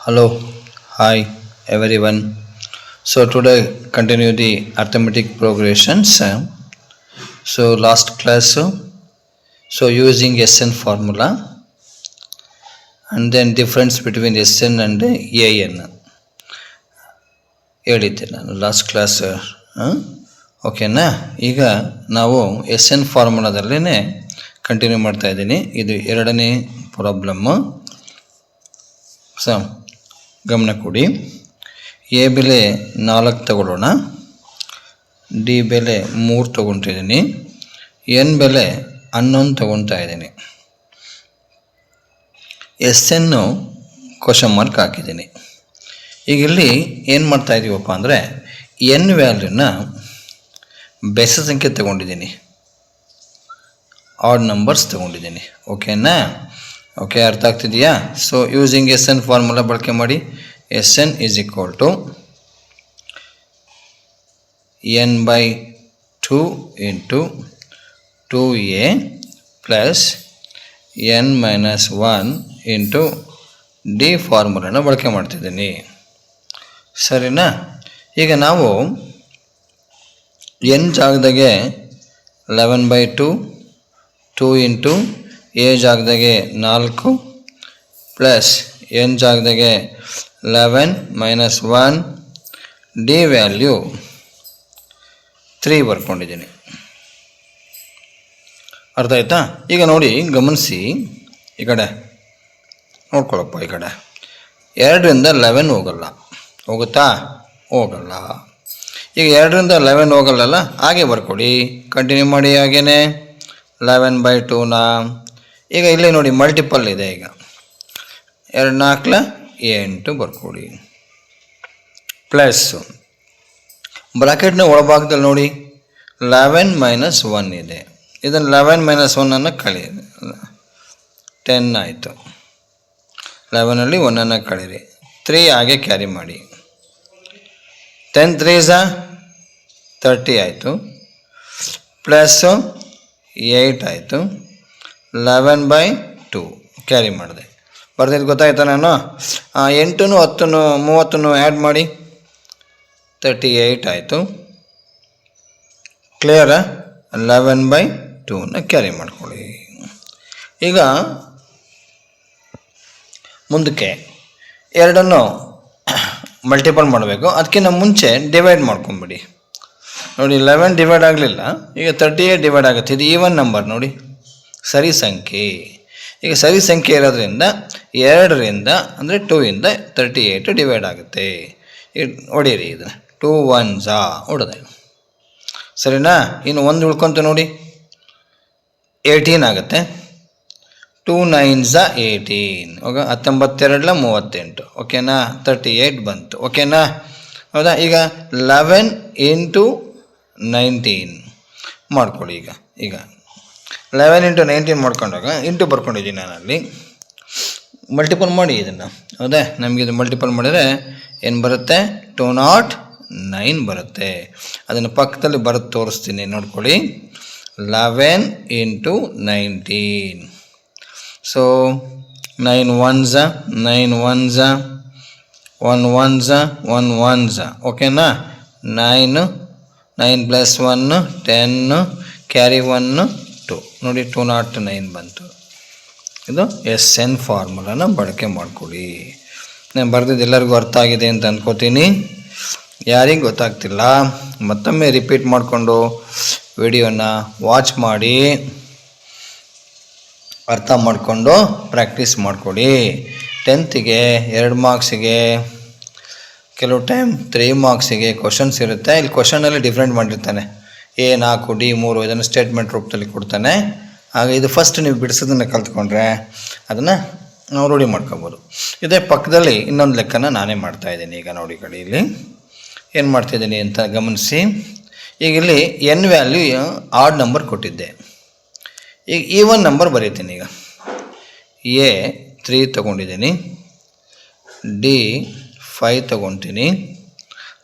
Hello, hi everyone. So today continue the arithmetic progressions. So last class, so using SN formula and then difference between SN and AN ಹೇಳಿದ್ದೆ ನಾನು last class. ಓಕೆನಾ? ಈಗ ನಾವು SN ಫಾರ್ಮುಲಾದಲ್ಲೇ continue ಮಾಡ್ತಾ ಇದ್ದೀನಿ. ಇದು ಎರಡನೇ ಪ್ರಾಬ್ಲಮ್ಮು. ಸೊ ಗಮನ ಕೊಡಿ. ಎ ಬೆಲೆ 4 ತಗೊಳ್ಳೋಣ, ಡಿ ಬೆಲೆ 3 ತೊಗೊತಿದ್ದೀನಿ, ಎನ್ ಬೆಲೆ 11 ತೊಗೊತಾ ಇದ್ದೀನಿ. SN ಕ್ವಶನ್ ಮಾರ್ಕ್ ಹಾಕಿದ್ದೀನಿ. ಈಗ ಇಲ್ಲಿ ಏನು ಮಾಡ್ತಾ ಇದ್ದೀವಪ್ಪ ಅಂದರೆ ಎನ್ ವ್ಯಾಲ್ಯೂನ ಬೆಸ ಸಂಖ್ಯೆ ತಗೊಂಡಿದ್ದೀನಿ, ಆಡ್ ನಂಬರ್ಸ್ ತಗೊಂಡಿದ್ದೀನಿ. ಓಕೆನಾ? ಓಕೆ, ಅರ್ಥ ಆಗ್ತಿದೆಯಾ? ಸೊ ಯೂಸಿಂಗ್ SN ಫಾರ್ಮುಲಾ ಬಳಕೆ ಮಾಡಿ. SN is equal to n/2 into 2a plus n-1 into D ಫಾರ್ಮುಲಾನ ಬಳಕೆ ಮಾಡ್ತಿದ್ದೀನಿ. ಸರಿನಾ? ಈಗ ನಾವು n ಜಾಗದಾಗೆ 11/2, 2 ಇಂಟು ಎ ಜಾಗದಾಗೆ 4 ಪ್ಲಸ್ ಎನ್ ಜಾಗದಾಗೆ 11 - 1 ಡಿ ವ್ಯಾಲ್ಯೂ 3 ಬರ್ಕೊಂಡಿದ್ದೀನಿ. ಅರ್ಥ ಆಯ್ತಾ? ಈಗ ನೋಡಿ, ಗಮನಿಸಿ, ಈ ಕಡೆ ನೋಡ್ಕೊಳಪ್ಪ. ಈ ಕಡೆ 2ರಿಂದ 11 ಹೋಗಲ್ಲ, ಹೋಗುತ್ತಾ? ಹೋಗಲ್ಲ. ಈಗ 2ರಿಂದ 11 ಹೋಗಲ್ಲಲ್ಲ, ಹಾಗೆ ಬರ್ಕೊಡಿ, ಕಂಟಿನ್ಯೂ ಮಾಡಿ. ಹಾಗೇನೆ 11/2ನ ಈಗ ಇಲ್ಲೇ ನೋಡಿ ಮಲ್ಟಿಪಲ್ ಇದೆ. ಈಗ 2 4 8 ಬರ್ಕೊಡಿ. ಪ್ಲಸ್ ಬ್ರಾಕೆಟ್ನ ಒಳಭಾಗದಲ್ಲಿ ನೋಡಿ 11 - 1 ಇದೆ. ಇದನ್ನು 11 - 1 ಕಳೀರಿ, 10 ಆಯಿತು. 11ಅಲ್ಲಿ 1 ಕಳೀರಿ, 3 ಹಾಗೆ ಕ್ಯಾರಿ ಮಾಡಿ. 10 3s 30 ಆಯಿತು, ಪ್ಲಸ್ಸು 8 ಆಯಿತು. 11/2 ಕ್ಯಾರಿ ಮಾಡಿದೆ. ಬರ್ದಿದ್ದು ಗೊತ್ತಾಯ್ತಾ? ನಾನು 8 10 30 ಆ್ಯಡ್ ಮಾಡಿ 38 ಆಯಿತು. ಕ್ಲಿಯರಾ? 11/2ನ ಕ್ಯಾರಿ ಮಾಡ್ಕೊಳ್ಳಿ. ಈಗ ಮುಂದಕ್ಕೆ ಎರಡನ್ನು ಮಲ್ಟಿಪಲ್ ಮಾಡಬೇಕು. ಅದಕ್ಕಿಂತ ಮುಂಚೆ ಡಿವೈಡ್ ಮಾಡ್ಕೊಂಬಿಡಿ. ನೋಡಿ, 11 ಡಿವೈಡ್ ಆಗಲಿಲ್ಲ, ಈಗ 38 ಡಿವೈಡ್ ಆಗುತ್ತೆ. ಇದು ಈವನ್ ನಂಬರ್ ನೋಡಿ, ಸರಿ ಸಂಖ್ಯೆ. ಈಗ ಸರಿ ಸಂಖ್ಯೆ ಇರೋದ್ರಿಂದ 2ರಿಂದ ಅಂದರೆ 2ಇಂದ 38 ಡಿವೈಡ್ ಆಗುತ್ತೆ. ಹೊಡೀರಿ, ಇದು 2 1s ಹೊಡೆದೆ. ಸರಿನಾ? ಇನ್ನು 1 ಉಳ್ಕೊಂತ ನೋಡಿ, 18 ಆಗುತ್ತೆ. 2 9s 18. ಹೋಗ 19 38. ಓಕೆನಾ? 38 ಬಂತು. ಓಕೆನಾ? ಹೌದಾ? ಈಗ 11 ಇಂಟು 19 ಮಾಡ್ಕೊಳ್ಳಿ. ಈಗ 11 ಇಂಟು 19 ಮಾಡ್ಕೊಂಡಾಗ ಇಂಟು ಬರ್ಕೊಂಡಿದ್ದೀನಿ ನಾನಲ್ಲಿ. ಮಲ್ಟಿಪಲ್ ಮಾಡಿ ಇದನ್ನು. ಹೌದಾ? ನಮಗಿದು ಮಲ್ಟಿಪಲ್ ಮಾಡಿದರೆ ಏನು ಬರುತ್ತೆ? 209 ಬರುತ್ತೆ. ಅದನ್ನು ಪಕ್ಕದಲ್ಲಿ ಬರೋದು ತೋರಿಸ್ತೀನಿ, ನೋಡ್ಕೊಳ್ಳಿ. 11 into 19. So 9 1s 9 1s 1 1s 1 1s. ಓಕೆನಾ? 9 9 + 1 10 ಕ್ಯಾರಿ 1 2. ನೋಡಿ, 209 ಬಂತು. ಇದು SN ಫಾರ್ಮುಲಾನ ಬಳಕೆ ಮಾಡ್ಕೊಳ್ಳಿ. ನಾನು ಬರೆದಿದ್ದು ಎಲ್ಲರಿಗೂ ಅರ್ಥ ಆಗಿದೆ ಅಂತ ಅಂದ್ಕೋತೀನಿ. ಯಾರಿಗೆ ಗೊತ್ತಾಗ್ತಿಲ್ಲ ಮತ್ತೊಮ್ಮೆ ರಿಪೀಟ್ ಮಾಡಿಕೊಂಡು ವಿಡಿಯೋನ ವಾಚ್ ಮಾಡಿ, ಅರ್ಥ ಮಾಡಿಕೊಂಡು ಪ್ರಾಕ್ಟೀಸ್ ಮಾಡಿಕೊಡಿ. 10th-ಗೆ 2 ಮಾರ್ಕ್ಸಿಗೆ, ಕೆಲವು ಟೈಮ್ 3 ಮಾರ್ಕ್ಸಿಗೆ ಕ್ವಶನ್ಸ್ ಇರುತ್ತೆ. ಇಲ್ಲಿ ಕ್ವಶನಲ್ಲಿ ಡಿಫ್ರೆಂಟ್ ಮಾಡಿರ್ತಾನೆ. A4 D3 ಇದನ್ನು ಸ್ಟೇಟ್ಮೆಂಟ್ ರೂಪದಲ್ಲಿ ಕೊಡ್ತಾನೆ. ಆಗ ಇದು ಫಸ್ಟ್ ನೀವು ಬಿಡಿಸೋದನ್ನು ಕಲ್ತ್ಕೊಂಡ್ರೆ ಅದನ್ನು ನಾವು ರೂಢಿ ಮಾಡ್ಕೊಬೋದು. ಇದೇ ಪಕ್ಕದಲ್ಲಿ ಇನ್ನೊಂದು ಲೆಕ್ಕನ ನಾನೇ ಮಾಡ್ತಾಯಿದ್ದೀನಿ. ಈಗ ನೋಡಿ, ಕಡೆ ಇಲ್ಲಿ ಏನು ಮಾಡ್ತಾಯಿದ್ದೀನಿ ಅಂತ ಗಮನಿಸಿ. ಈಗ ಇಲ್ಲಿ ಎನ್ ವ್ಯಾಲ್ಯೂ ಆಡ್ ನಂಬರ್ ಕೊಟ್ಟಿದ್ದೆ. ಈಗ ಈವನ್ ನಂಬರ್ ಬರೀತೀನಿ. ಈಗ ಎ 3 ತೊಗೊಂಡಿದ್ದೀನಿ, ಡಿ 5 ತೊಗೊತೀನಿ.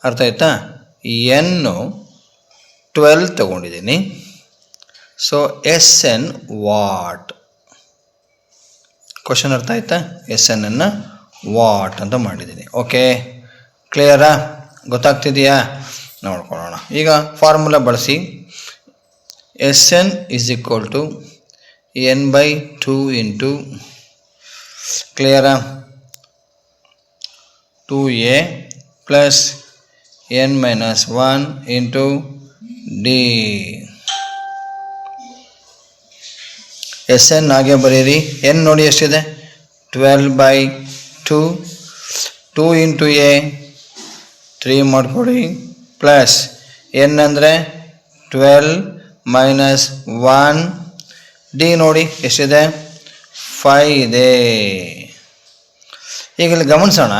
ಅರ್ಥ ಆಯ್ತಾ? ಎನ್ನು 12 ತೊಗೊಂಡಿದ್ದೀನಿ. So SN what? ಕ್ವಶನ್ ಅರ್ಥ ಆಯ್ತಾ? SN ವಾಟ್ ಅಂತ ಮಾಡಿದ್ದೀನಿ. ಓಕೆ, ಕ್ಲಿಯರಾ? ಗೊತ್ತಾಗ್ತಿದೆಯಾ? ನೋಡ್ಕೊಳ್ಳೋಣ. ಈಗ ಫಾರ್ಮುಲಾ ಬಳಸಿ Sn is equal to n by 2 into ಕ್ಲಿಯರಾ 2a plus n minus 1 into d. Sn ಹಾಗೆ ಬರೀರಿ. n ನೋಡಿ ಎಷ್ಟಿದೆ? 12 by 2. 2 into a 3 ಮಾಡ್ಕೊಳ್ಳಿ ಪ್ಲಸ್ n ಅಂದರೆ 12 ಮೈನಸ್ 1. ಡಿ ನೋಡಿ ಎಷ್ಟಿದೆ? 5 ಇದೆ. ಈಗ ಇಲ್ಲಿ ಗಮನಿಸೋಣ,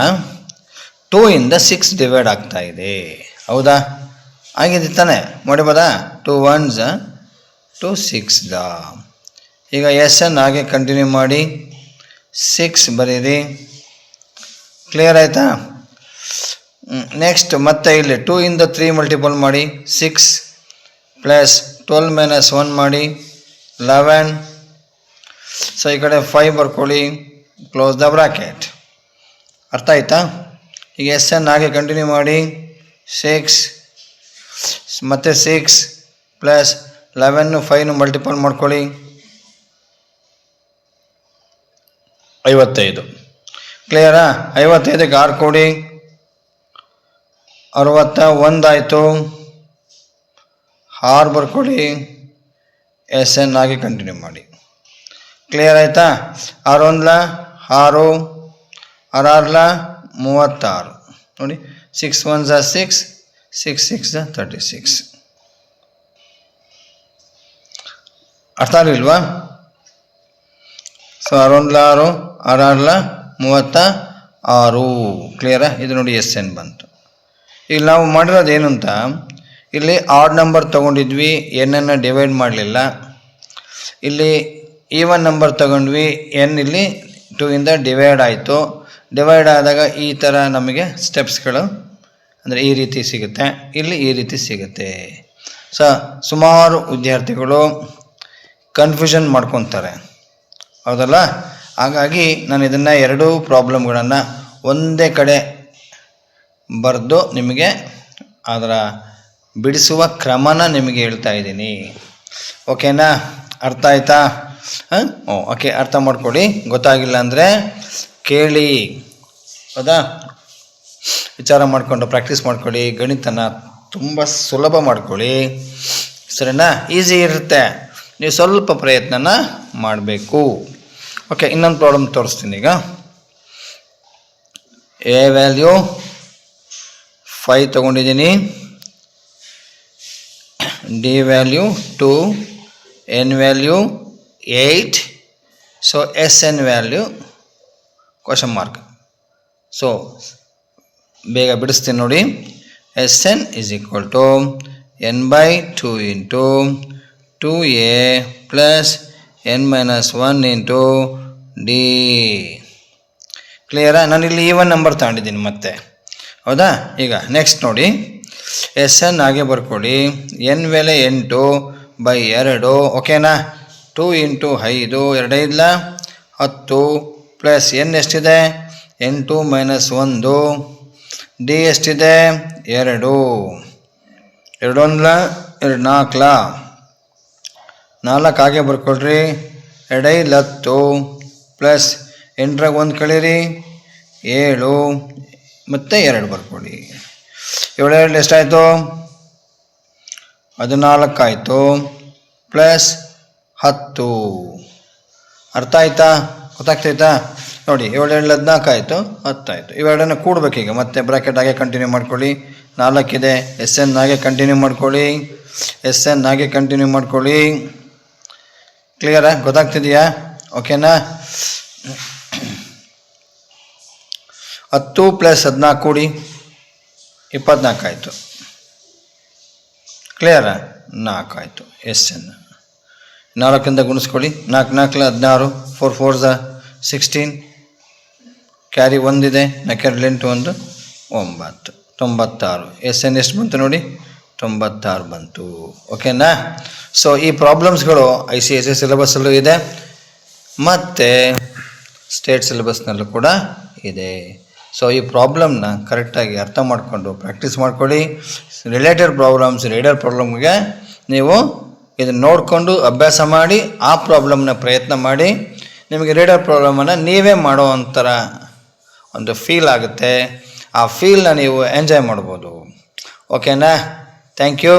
2 ಇಂದ 6 ಡಿವೈಡ್ ಆಗ್ತಾ ಇದೆ. ಹೌದಾ? ಆಗಿದೆ ತಾನೆ? ಮಾಡಿಬೋದಾ? 2 1s 2 6 ಈಗ Sn ಹಾಗೆ ಕಂಟಿನ್ಯೂ ಮಾಡಿ 6 ಬರೀರಿ. ಕ್ಲಿಯರ್ ಆಯಿತಾ? ನೆಕ್ಸ್ಟ್ ಮತ್ತೆ ಇಲ್ಲಿ 2 ಇಂದ 3 ಮಲ್ಟಿಪಲ್ ಮಾಡಿ 6 ಪ್ಲಸ್ 12 ಮೈನಸ್ 1 ಮಾಡಿ 11. ಸೊ ಈ ಕಡೆ 5 ಬರ್ಕೊಳ್ಳಿ, ಕ್ಲೋಸ್ ದ ಬ್ರಾಕೆಟ್. ಅರ್ಥ ಆಯ್ತಾ? ಈಗ Sn ಹಾಗೆ ಕಂಟಿನ್ಯೂ ಮಾಡಿ 6 ಮತ್ತು 6 ಪ್ಲಸ್ 11 5 ಮಲ್ಟಿಪಲ್ ಮಾಡ್ಕೊಳ್ಳಿ 55. ಕ್ಲಿಯರಾ? 55ಕ್ಕೆ 6 ಕೊಡಿ 61 ಆಯಿತು. 6 ಬರ್ಕೊಳ್ಳಿ, Sn ಆಗಿ ಕಂಟಿನ್ಯೂ ಮಾಡಿ. ಕ್ಲಿಯರ್ ಆಯಿತಾ? 6 1 6 6 36 ನೋಡಿ. 6 1 6 6 6 36. ಅರ್ಥ ಆಗಲಿಲ್ವಾ? ಸೊ 6 1 6 6 36. ಕ್ಲಿಯರಾ? ಇದು ನೋಡಿ Sn ಬಂತು. ಈಗ ನಾವು ಮಾಡಿರೋದು ಏನು ಅಂತ, ಇಲ್ಲಿ ಆಡ್ ನಂಬರ್ ತೊಗೊಂಡಿದ್ವಿ, ಎನ್ನನ್ನು ಡಿವೈಡ್ ಮಾಡಲಿಲ್ಲ. ಇಲ್ಲಿ ಈವನ್ ನಂಬರ್ ತೊಗೊಂಡ್ವಿ, ಎನ್ ಇಲ್ಲಿ 2 ಇಂದ ಡಿವೈಡ್ ಆಯಿತು. ಡಿವೈಡ್ ಆದಾಗ ಈ ಥರ ನಮಗೆ ಸ್ಟೆಪ್ಸ್ಗಳು ಅಂದರೆ ಈ ರೀತಿ ಸಿಗುತ್ತೆ, ಇಲ್ಲಿ ಈ ರೀತಿ ಸಿಗುತ್ತೆ. ಸೊ ಸುಮಾರು ವಿದ್ಯಾರ್ಥಿಗಳು ಕನ್ಫ್ಯೂಷನ್ ಮಾಡ್ಕೊತಾರೆ, ಹೌದಲ್ಲ? ಹಾಗಾಗಿ ನಾನು ಇದನ್ನು ಎರಡೂ ಪ್ರಾಬ್ಲಮ್ಗಳನ್ನು ಒಂದೇ ಕಡೆ ಬರೆದು ನಿಮಗೆ ಅದರ ಬಿಡಿಸುವ ಕ್ರಮನ ನಿಮಗೆ ಹೇಳ್ತಾ ಇದ್ದೀನಿ. ಓಕೆನಾ? ಅರ್ಥ ಆಯ್ತಾ? ಓಕೆ, ಅರ್ಥ ಮಾಡ್ಕೊಳ್ಳಿ. ಗೊತ್ತಾಗಿಲ್ಲ ಅಂದರೆ ಕೇಳಿ, ಹೌದಾ? ವಿಚಾರ ಮಾಡಿಕೊಂಡು ಪ್ರಾಕ್ಟೀಸ್ ಮಾಡ್ಕೊಳ್ಳಿ. ಗಣಿತನ ತುಂಬ ಸುಲಭ ಮಾಡ್ಕೊಳ್ಳಿ, ಸರಿನಾ? ಈಸಿ ಇರುತ್ತೆ, ನೀವು ಸ್ವಲ್ಪ ಪ್ರಯತ್ನನ ಮಾಡಬೇಕು. ಓಕೆ, ಇನ್ನೊಂದು ಪ್ರಾಬ್ಲಮ್ ತೋರಿಸ್ತೀನಿ. ಈಗ ಎ ವ್ಯಾಲ್ಯೂ 5 ತೊಗೊಂಡಿದ್ದೀನಿ, D value 2, N value 8. So Sn value question mark. So ಬೇಗ ಬಿಡಿಸ್ತೀನಿ ನೋಡಿ. Sn is equal to n by 2 into 2a plus n minus 1 into d. ಕ್ಲಿಯರಾ? ನಾನು ಇಲ್ಲಿ ಈವನ್ ನಂಬರ್ ತಗೊಂಡಿದ್ದೀನಿ ಮತ್ತೆ, ಹೌದಾ? ಈಗ ನೆಕ್ಸ್ಟ್ ನೋಡಿ, Sn ಹಾಗೆ ಬರ್ಕೊಳ್ಳಿ. n ಬೆಲೆ 8 by 2. ಓಕೆನಾ? 2 ಇಂಟು 5 2 5 10 ಪ್ಲಸ್ n ಎಷ್ಟಿದೆ? 8 ಮೈನಸ್ 1. ಡಿ ಎಷ್ಟಿದೆ? 2. 2 1 2 4 4 ಹಾಗೆ ಬರ್ಕೊಳ್ರಿ. 2 5 10 ಪ್ಲಸ್ 8 1 ಕಳೀರಿ 7 ಮತ್ತು 2 ಬರ್ಕೊಳ್ಳಿ. 7 2 ಎಷ್ಟಾಯಿತು? 14 ಆಯಿತು ಪ್ಲಸ್ 10. ಅರ್ಥ ಆಯ್ತಾ? ಗೊತ್ತಾಗ್ತೈತಾ? ನೋಡಿ, 7 2 14 ಆಯಿತು, 10 ಆಯಿತು. ಇವೆರಡನ್ನು ಕೂಡಬೇಕೀಗ. ಮತ್ತೆ ಬ್ರಾಕೆಟ್ ಹಾಗೆ ಕಂಟಿನ್ಯೂ ಮಾಡ್ಕೊಳ್ಳಿ. 4 ಇದೆ, Sn ಹಾಗೆ ಕಂಟಿನ್ಯೂ ಮಾಡ್ಕೊಳ್ಳಿ. Sn ಹಾಗೆ ಕಂಟಿನ್ಯೂ ಮಾಡ್ಕೊಳ್ಳಿ. ಕ್ಲಿಯರಾ? ಗೊತ್ತಾಗ್ತಿದೆಯಾ? ಓಕೆನಾ? 10 ಪ್ಲಸ್ 14 ಕೂಡಿ 24 ಆಯಿತು. ಕ್ಲಿಯರಾ? 4 ಆಯಿತು. Sn 4 ಗುಣಿಸ್ಕೊಳ್ಳಿ. 4 4 16, 4 4 16, ಕ್ಯಾರಿ 1 ಇದೆ, ನಕೆರಡು 8 1 9, 96. Sn ಎಷ್ಟು ಬಂತು ನೋಡಿ? 96 ಬಂತು. ಓಕೆನಾ? ಸೊ ಈ ಪ್ರಾಬ್ಲಮ್ಸ್ಗಳು ICSE ಸಿಲೆಬಸ್ಸಲ್ಲೂ ಇದೆ ಮತ್ತು ಸ್ಟೇಟ್ ಸಿಲೆಬಸ್ನಲ್ಲೂ ಕೂಡ ಇದೆ. ಸೊ ಈ ಪ್ರಾಬ್ಲಮ್ನ ಕರೆಕ್ಟಾಗಿ ಅರ್ಥ ಮಾಡಿಕೊಂಡು ಪ್ರಾಕ್ಟೀಸ್ ಮಾಡ್ಕೊಳ್ಳಿ. ರಿಲೇಟೆಡ್ ಪ್ರಾಬ್ಲಮ್ಸ್, ರೀಡರ್ ಪ್ರಾಬ್ಲಮ್ಗೆ ನೀವು ಇದನ್ನು ನೋಡಿಕೊಂಡು ಅಭ್ಯಾಸ ಮಾಡಿ ಆ ಪ್ರಾಬ್ಲಮ್ನ ಪ್ರಯತ್ನ ಮಾಡಿ. ನಿಮಗೆ ರೀಡರ್ ಪ್ರಾಬ್ಲಮನ್ನು ನೀವೇ ಮಾಡೋ ಒಂಥರ ಒಂದು ಫೀಲ್ ಆಗುತ್ತೆ. ಆ ಫೀಲ್ನ ನೀವು ಎಂಜಾಯ್ ಮಾಡ್ಬೋದು. ಓಕೆನಾ? Thank you.